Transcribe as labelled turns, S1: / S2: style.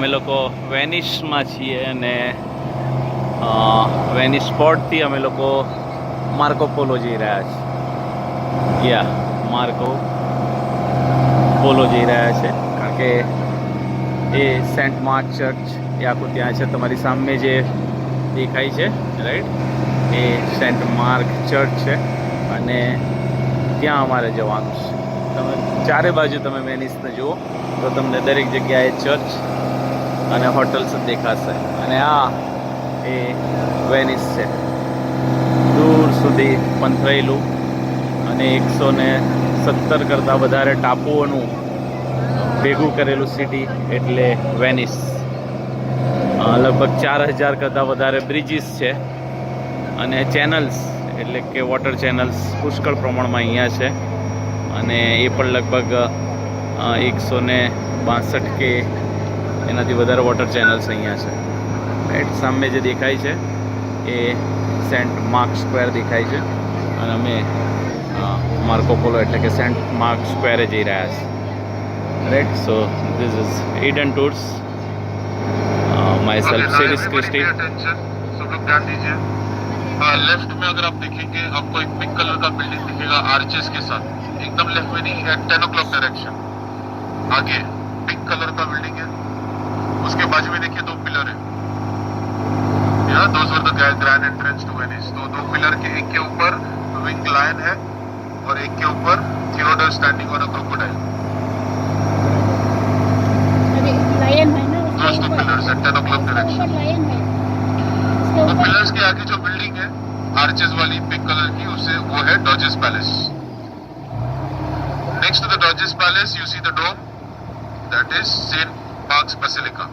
S1: અમે લોકો વેનિસમાં છીએ અને વેનિસ પોર્ટથી અમે લોકો માર્કો પોલો જઈ રહ્યા છીએ. માર્કો પોલો જઈ રહ્યા છે કારણ કે એ સેન્ટ માર્ક ચર્ચ એ આખું ત્યાં છે. તમારી સામે જે દેખાય છે રાઈટ, એ સેન્ટ માર્ક ચર્ચ છે અને ત્યાં અમારે જવાનું છે. તમે ચારે બાજુ તમે વેનિસને જુઓ તો તમને દરેક જગ્યાએ ચર્ચ અને હોટલ્સ જ દેખાશે. અને આ એ વેનિસ છે, દૂર સુધી પંથરેલું અને 117 કરતાં વધારે ટાપુઓનું ભેગું કરેલું સિટી એટલે વેનિસ. લગભગ 4000 કરતાં વધારે બ્રિજીસ છે અને ચેનલ્સ એટલે કે વોટર ચેનલ્સ પુષ્કળ પ્રમાણમાં અહીંયા છે. અને એ પણ લગભગ 162 કે એનાથી વધારે વોટર ચેનલ્સ અહીંયા છે. રાઈટ સામે જે દેખાય છે એ સેન્ટ માર્ક સ્ક્વેર દેખાય છે અને અમે માર્કો પોલો એટલે કે સેન્ટ માર્ક સ્ક્વેરે જઈ રહ્યા છીએ. Right, so this is Eden Tours, myself series Christy.
S2: सब लोग ध्यान दीजिए. लेफ्ट में अगर आप देखेंगे आपको एक पिंक कलर का बिल्डिंग दिखेगा आर्चेस के साथ. एकदम लेफ्ट में नहीं, एट 10 o'clock डायरेक्शन आगे पिंक कलर का बिल्डिंग है. उसके बाजू में देखिए 2 पिलर है. Those were the grand entrance to Venice. तो 2 पिलर के, एक के ऊपर विंग लायन है और एक के ऊपर Theodore standing on a crocodile. Those 2 pillars at 10 o'clock direction. तो पिलर्स के आगे जो बिल्डिंग है आर्चेस वाली पिंक कलर की, उसे वो है Doge's palace. Next to the Doge's palace you see the dome, that is Saint Mark's basilica.